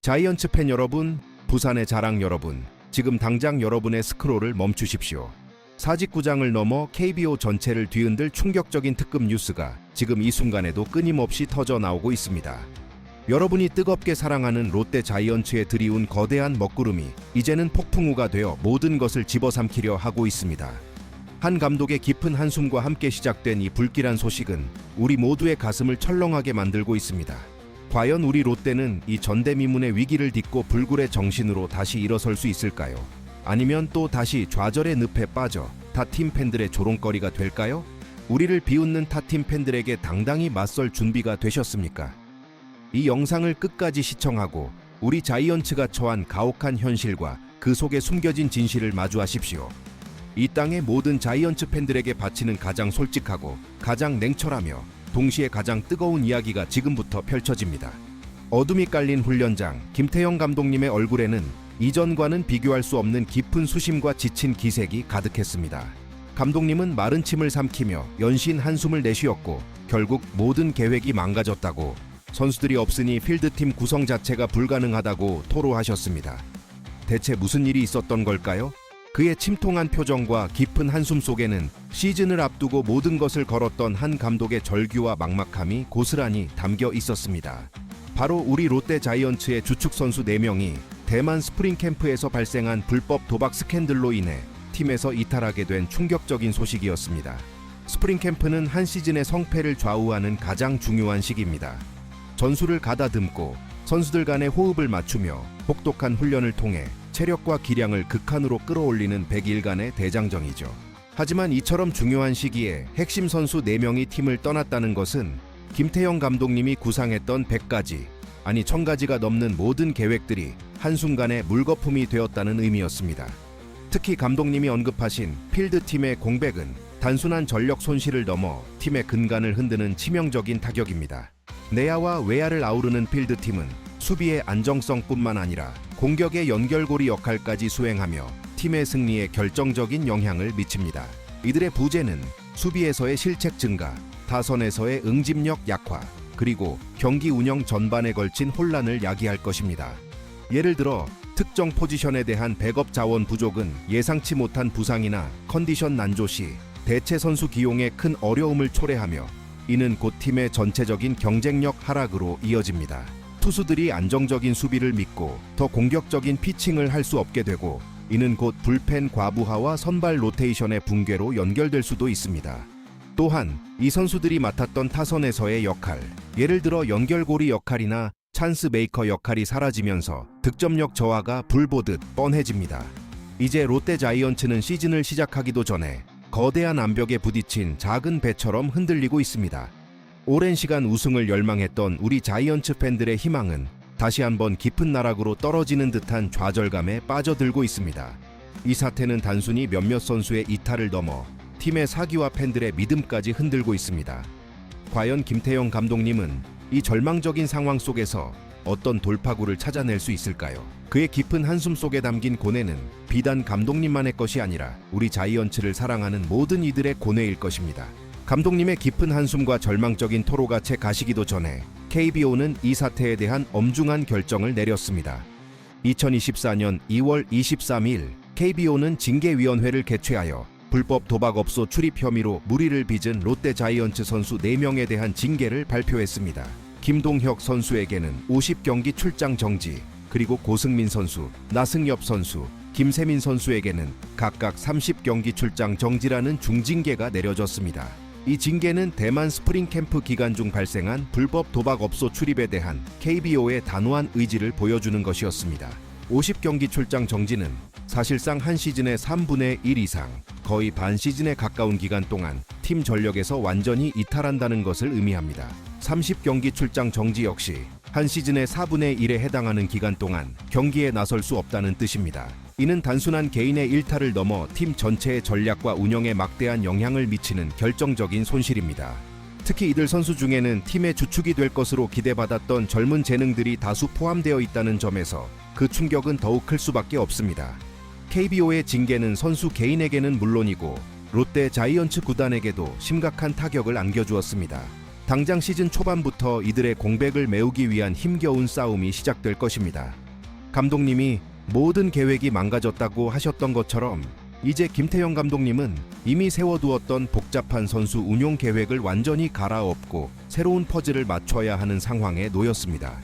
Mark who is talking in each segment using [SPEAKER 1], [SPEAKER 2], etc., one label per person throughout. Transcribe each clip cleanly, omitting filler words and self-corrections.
[SPEAKER 1] 자이언츠 팬 여러분, 부산의 자랑 여러분, 지금 당장 여러분의 스크롤을 멈추십시오. 사직구장을 넘어 KBO 전체를 뒤흔들 충격적인 특급 뉴스가 지금 이 순간에도 끊임없이 터져 나오고 있습니다. 여러분이 뜨겁게 사랑하는 롯데 자이언츠에 들이운 거대한 먹구름이 이제는 폭풍우가 되어 모든 것을 집어삼키려 하고 있습니다. 한 감독의 깊은 한숨과 함께 시작된 이 불길한 소식은 우리 모두의 가슴을 철렁하게 만들고 있습니다. 과연 우리 롯데는 이 전대미문의 위기를 딛고 불굴의 정신으로 다시 일어설 수 있을까요? 아니면 또 다시 좌절의 늪에 빠져 타팀 팬들의 조롱거리가 될까요? 우리를 비웃는 타팀 팬들에게 당당히 맞설 준비가 되셨습니까? 이 영상을 끝까지 시청하고 우리 자이언츠가 처한 가혹한 현실과 그 속에 숨겨진 진실을 마주하십시오. 이 땅의 모든 자이언츠 팬들에게 바치는 가장 솔직하고 가장 냉철하며 동시에 가장 뜨거운 이야기가 지금부터 펼쳐집니다. 어둠이 깔린 훈련장, 김태형 감독님의 얼굴에는 이전과는 비교할 수 없는 깊은 수심과 지친 기색이 가득했습니다. 감독님은 마른 침을 삼키며 연신 한숨을 내쉬었고 결국 모든 계획이 망가졌다고, 선수들이 없으니 필드팀 구성 자체가 불가능하다고 토로하셨습니다. 대체 무슨 일이 있었던 걸까요? 그의 침통한 표정과 깊은 한숨 속에는 시즌을 앞두고 모든 것을 걸었던 한 감독의 절규와 막막함이 고스란히 담겨 있었습니다. 바로 우리 롯데 자이언츠의 주축 선수 4명이 대만 스프링 캠프에서 발생한 불법 도박 스캔들로 인해 팀에서 이탈하게 된 충격적인 소식이었습니다. 스프링 캠프는 한 시즌의 성패를 좌우하는 가장 중요한 시기입니다. 전술을 가다듬고 선수들 간의 호흡을 맞추며 혹독한 훈련을 통해 체력과 기량을 극한으로 끌어올리는 100일간의 대장정이죠. 하지만 이처럼 중요한 시기에 핵심 선수 4명이 팀을 떠났다는 것은 김태형 감독님이 구상했던 100가지, 아니 1000가지가 넘는 모든 계획들이 한순간에 물거품이 되었다는 의미였습니다. 특히 감독님이 언급하신 필드팀의 공백은 단순한 전력 손실을 넘어 팀의 근간을 흔드는 치명적인 타격입니다. 내야와 외야를 아우르는 필드팀은 수비의 안정성뿐만 아니라 공격의 연결고리 역할까지 수행하며 팀의 승리에 결정적인 영향을 미칩니다. 이들의 부재는 수비에서의 실책 증가, 타선에서의 응집력 약화, 그리고 경기 운영 전반에 걸친 혼란을 야기할 것입니다. 예를 들어 특정 포지션에 대한 백업 자원 부족은 예상치 못한 부상이나 컨디션 난조 시 대체 선수 기용에 큰 어려움을 초래하며 이는 곧 팀의 전체적인 경쟁력 하락으로 이어집니다. 투수들이 안정적인 수비를 믿고 더 공격적인 피칭을 할 수 없게 되고 이는 곧 불펜 과부하와 선발 로테이션의 붕괴로 연결될 수도 있습니다. 또한 이 선수들이 맡았던 타선에서의 역할, 예를 들어 연결고리 역할이나 찬스 메이커 역할이 사라지면서 득점력 저하가 불보듯 뻔해집니다. 이제 롯데 자이언츠는 시즌을 시작하기도 전에 거대한 암벽에 부딪힌 작은 배처럼 흔들리고 있습니다. 오랜 시간 우승을 열망했던 우리 자이언츠 팬들의 희망은 다시 한번 깊은 나락으로 떨어지는 듯한 좌절감에 빠져들고 있습니다. 이 사태는 단순히 몇몇 선수의 이탈을 넘어 팀의 사기와 팬들의 믿음까지 흔들고 있습니다. 과연 김태형 감독님은 이 절망적인 상황 속에서 어떤 돌파구를 찾아낼 수 있을까요? 그의 깊은 한숨 속에 담긴 고뇌는 비단 감독님만의 것이 아니라 우리 자이언츠를 사랑하는 모든 이들의 고뇌일 것입니다. 감독님의 깊은 한숨과 절망적인 토로가 채 가시기도 전에 KBO는 이 사태에 대한 엄중한 결정을 내렸습니다. 2024년 2월 23일 KBO는 징계위원회를 개최하여 불법 도박업소 출입 혐의로 물의를 빚은 롯데 자이언츠 선수 4명에 대한 징계를 발표했습니다. 김동혁 선수에게는 50경기 출장 정지, 그리고 고승민 선수, 나승엽 선수, 김세민 선수에게는 각각 30경기 출장 정지라는 중징계가 내려졌습니다. 이 징계는 대만 스프링 캠프 기간 중 발생한 불법 도박업소 출입에 대한 KBO의 단호한 의지를 보여주는 것이었습니다. 50경기 출장 정지는 사실상 한 시즌의 3분의 1 이상, 거의 반 시즌에 가까운 기간 동안 팀 전력에서 완전히 이탈한다는 것을 의미합니다. 30경기 출장 정지 역시 한 시즌의 4분의 1에 해당하는 기간 동안 경기에 나설 수 없다는 뜻입니다. 이는 단순한 개인의 일탈을 넘어 팀 전체의 전략과 운영에 막대한 영향을 미치는 결정적인 손실입니다. 특히 이들 선수 중에는 팀의 주축이 될 것으로 기대받았던 젊은 재능들이 다수 포함되어 있다는 점에서 그 충격은 더욱 클 수밖에 없습니다. KBO의 징계는 선수 개인에게는 물론이고 롯데 자이언츠 구단에게도 심각한 타격을 안겨주었습니다. 당장 시즌 초반부터 이들의 공백을 메우기 위한 힘겨운 싸움이 시작될 것입니다. 감독님이 모든 계획이 망가졌다고 하셨던 것처럼 이제 김태형 감독님은 이미 세워두었던 복잡한 선수 운용 계획을 완전히 갈아엎고 새로운 퍼즐을 맞춰야 하는 상황에 놓였습니다.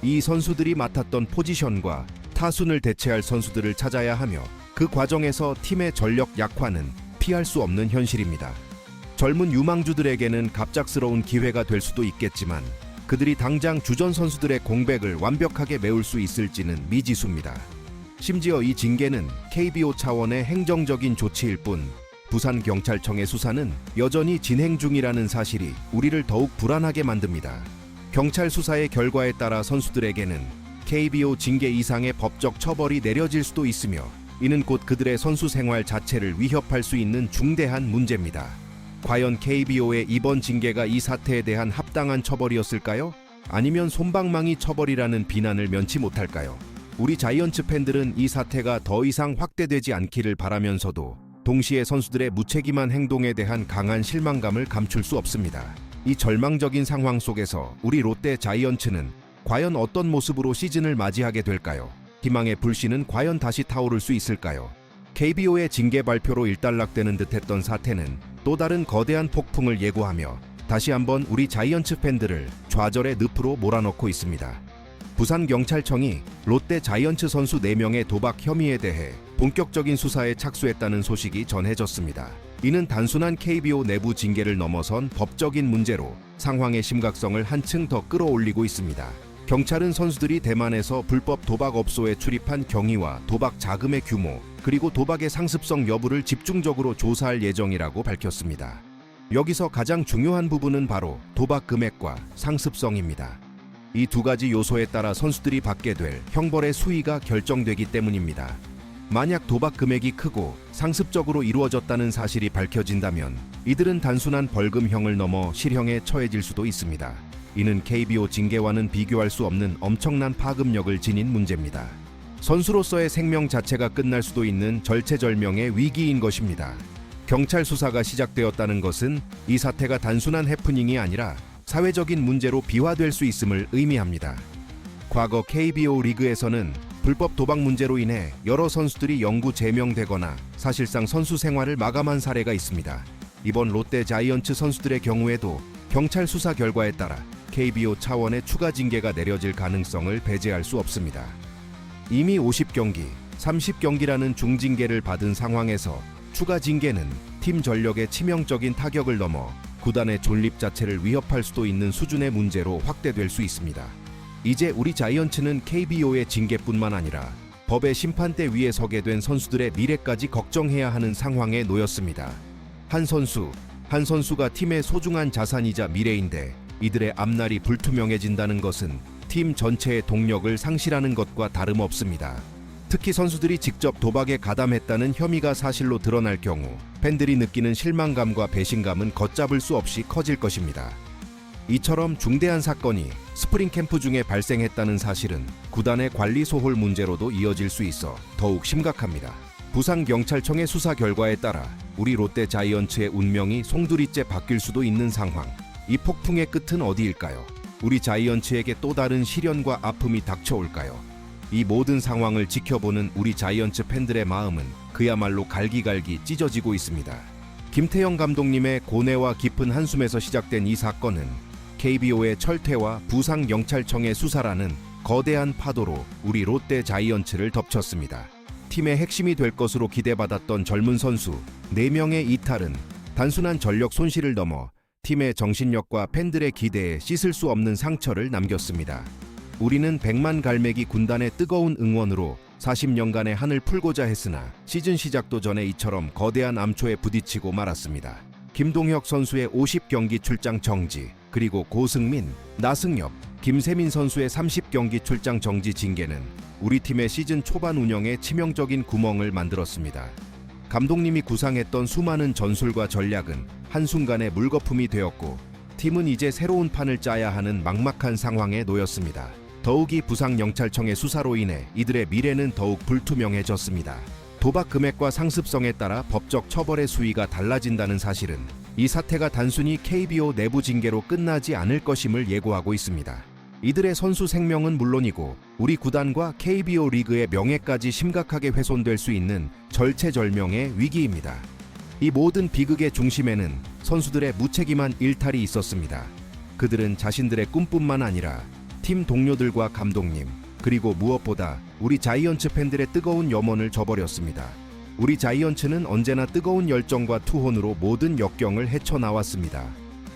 [SPEAKER 1] 이 선수들이 맡았던 포지션과 타순을 대체할 선수들을 찾아야 하며 그 과정에서 팀의 전력 약화는 피할 수 없는 현실입니다. 젊은 유망주들에게는 갑작스러운 기회가 될 수도 있겠지만 그들이 당장 주전 선수들의 공백을 완벽하게 메울 수 있을지는 미지수입니다. 심지어 이 징계는 KBO 차원의 행정적인 조치일 뿐 부산경찰청의 수사는 여전히 진행 중이라는 사실이 우리를 더욱 불안하게 만듭니다. 경찰 수사의 결과에 따라 선수들에게는 KBO 징계 이상의 법적 처벌이 내려질 수도 있으며 이는 곧 그들의 선수 생활 자체를 위협할 수 있는 중대한 문제입니다. 과연 KBO의 이번 징계가 이 사태에 대한 합당한 처벌이었을까요? 아니면 솜방망이 처벌이라는 비난을 면치 못할까요? 우리 자이언츠 팬들은 이 사태가 더 이상 확대되지 않기를 바라면서도 동시에 선수들의 무책임한 행동에 대한 강한 실망감을 감출 수 없습니다. 이 절망적인 상황 속에서 우리 롯데 자이언츠는 과연 어떤 모습으로 시즌을 맞이하게 될까요? 희망의 불씨는 과연 다시 타오를 수 있을까요? KBO의 징계 발표로 일단락되는 듯했던 사태는 또 다른 거대한 폭풍을 예고하며 다시 한번 우리 자이언츠 팬들을 좌절의 늪으로 몰아넣고 있습니다. 부산경찰청이 롯데 자이언츠 선수 4명의 도박 혐의에 대해 본격적인 수사에 착수했다는 소식이 전해졌습니다. 이는 단순한 KBO 내부 징계를 넘어선 법적인 문제로 상황의 심각성을 한층 더 끌어올리고 있습니다. 경찰은 선수들이 대만에서 불법 도박업소에 출입한 경위와 도박 자금의 규모, 그리고 도박의 상습성 여부를 집중적으로 조사할 예정이라고 밝혔습니다. 여기서 가장 중요한 부분은 바로 도박 금액과 상습성입니다. 이 두 가지 요소에 따라 선수들이 받게 될 형벌의 수위가 결정되기 때문입니다. 만약 도박 금액이 크고 상습적으로 이루어졌다는 사실이 밝혀진다면 이들은 단순한 벌금형을 넘어 실형에 처해질 수도 있습니다. 이는 KBO 징계와는 비교할 수 없는 엄청난 파급력을 지닌 문제입니다. 선수로서의 생명 자체가 끝날 수도 있는 절체절명의 위기인 것입니다. 경찰 수사가 시작되었다는 것은 이 사태가 단순한 해프닝이 아니라 사회적인 문제로 비화될 수 있음을 의미합니다. 과거 KBO 리그에서는 불법 도박 문제로 인해 여러 선수들이 영구 제명되거나 사실상 선수 생활을 마감한 사례가 있습니다. 이번 롯데 자이언츠 선수들의 경우에도 경찰 수사 결과에 따라 KBO 차원의 추가 징계가 내려질 가능성을 배제할 수 없습니다. 이미 50경기, 30경기라는 중징계를 받은 상황에서 추가 징계는 팀 전력에 치명적인 타격을 넘어 구단의 존립 자체를 위협할 수도 있는 수준의 문제로 확대될 수 있습니다. 이제 우리 자이언츠는 KBO의 징계뿐만 아니라 법의 심판대 위에 서게 된 선수들의 미래까지 걱정해야 하는 상황에 놓였습니다. 한 선수가 팀의 소중한 자산이자 미래인데 이들의 앞날이 불투명해진다는 것은 팀 전체의 동력을 상실하는 것과 다름없습니다. 특히 선수들이 직접 도박에 가담했다는 혐의가 사실로 드러날 경우 팬들이 느끼는 실망감과 배신감은 걷잡을 수 없이 커질 것입니다. 이처럼 중대한 사건이 스프링 캠프 중에 발생했다는 사실은 구단의 관리 소홀 문제로도 이어질 수 있어 더욱 심각합니다. 부산경찰청의 수사 결과에 따라 우리 롯데 자이언츠의 운명이 송두리째 바뀔 수도 있는 상황. 이 폭풍의 끝은 어디일까요? 우리 자이언츠에게 또 다른 시련과 아픔이 닥쳐올까요? 이 모든 상황을 지켜보는 우리 자이언츠 팬들의 마음은 그야말로 갈기갈기 찢어지고 있습니다. 김태형 감독님의 고뇌와 깊은 한숨에서 시작된 이 사건은 KBO의 철퇴와 부산경찰청의 수사라는 거대한 파도로 우리 롯데 자이언츠를 덮쳤습니다. 팀의 핵심이 될 것으로 기대받았던 젊은 선수 4명의 이탈은 단순한 전력 손실을 넘어 팀의 정신력과 팬들의 기대에 씻을 수 없는 상처를 남겼습니다. 우리는 100만 갈매기 군단의 뜨거운 응원으로 40년간의 한을 풀고자 했으나 시즌 시작도 전에 이처럼 거대한 암초에 부딪히고 말았습니다. 김동혁 선수의 50경기 출장 정지, 그리고 고승민, 나승엽, 김세민 선수의 30경기 출장 정지 징계는 우리 팀의 시즌 초반 운영에 치명적인 구멍을 만들었습니다. 감독님이 구상했던 수많은 전술과 전략은 한순간에 물거품이 되었고 팀은 이제 새로운 판을 짜야 하는 막막한 상황에 놓였습니다. 더욱이 부산경찰청의 수사로 인해 이들의 미래는 더욱 불투명해졌습니다. 도박 금액과 상습성에 따라 법적 처벌의 수위가 달라진다는 사실은 이 사태가 단순히 KBO 내부 징계로 끝나지 않을 것임을 예고하고 있습니다. 이들의 선수 생명은 물론이고 우리 구단과 KBO 리그의 명예까지 심각하게 훼손될 수 있는 절체절명의 위기입니다. 이 모든 비극의 중심에는 선수들의 무책임한 일탈이 있었습니다. 그들은 자신들의 꿈뿐만 아니라 팀 동료들과 감독님, 그리고 무엇보다 우리 자이언츠 팬들의 뜨거운 염원을 저버렸습니다. 우리 자이언츠는 언제나 뜨거운 열정과 투혼으로 모든 역경을 헤쳐나왔습니다.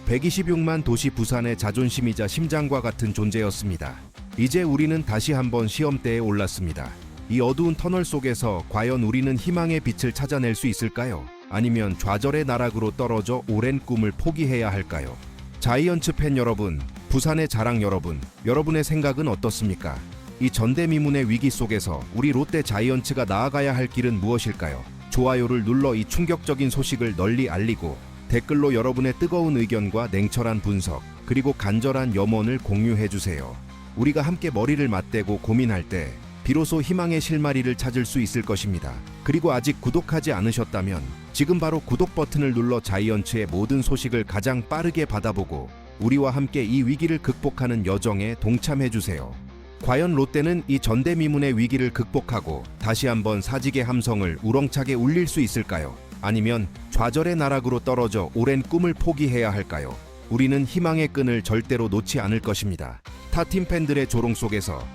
[SPEAKER 1] 126만 도시 부산의 자존심이자 심장과 같은 존재였습니다. 이제 우리는 다시 한번 시험대에 올랐습니다. 이 어두운 터널 속에서 과연 우리는 희망의 빛을 찾아낼 수 있을까요? 아니면 좌절의 나락으로 떨어져 오랜 꿈을 포기해야 할까요? 자이언츠 팬 여러분, 부산의 자랑 여러분, 여러분의 생각은 어떻습니까? 이 전대미문의 위기 속에서 우리 롯데 자이언츠가 나아가야 할 길은 무엇일까요? 좋아요를 눌러 이 충격적인 소식을 널리 알리고 댓글로 여러분의 뜨거운 의견과 냉철한 분석, 그리고 간절한 염원을 공유해주세요. 우리가 함께 머리를 맞대고 고민할 때 비로소 희망의 실마리를 찾을 수 있을 것입니다. 그리고 아직 구독하지 않으셨다면 지금 바로 구독 버튼을 눌러 자이언츠의 모든 소식을 가장 빠르게 받아보고 우리와 함께 이 위기를 극복하는 여정에 동참해주세요. 과연 롯데는 이 전대미문의 위기를 극복하고 다시 한번 사직의 함성을 우렁차게 울릴 수 있을까요? 아니면 좌절의 나락으로 떨어져 오랜 꿈을 포기해야 할까요? 우리는 희망의 끈을 절대로 놓지 않을 것입니다. 타팀 팬들의 조롱 속에서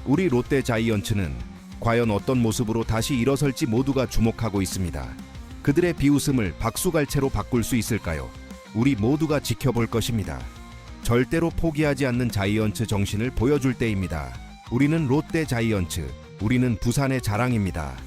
[SPEAKER 1] 우리 롯데 자이언츠는 과연 어떤 모습으로 다시 일어설지 모두가 주목하고 있습니다. 그들의 비웃음을 박수갈채로 바꿀 수 있을까요? 우리 모두가 지켜볼 것입니다. 절대로 포기하지 않는 자이언츠 정신을 보여줄 때입니다. 우리는 롯데 자이언츠, 우리는 부산의 자랑입니다.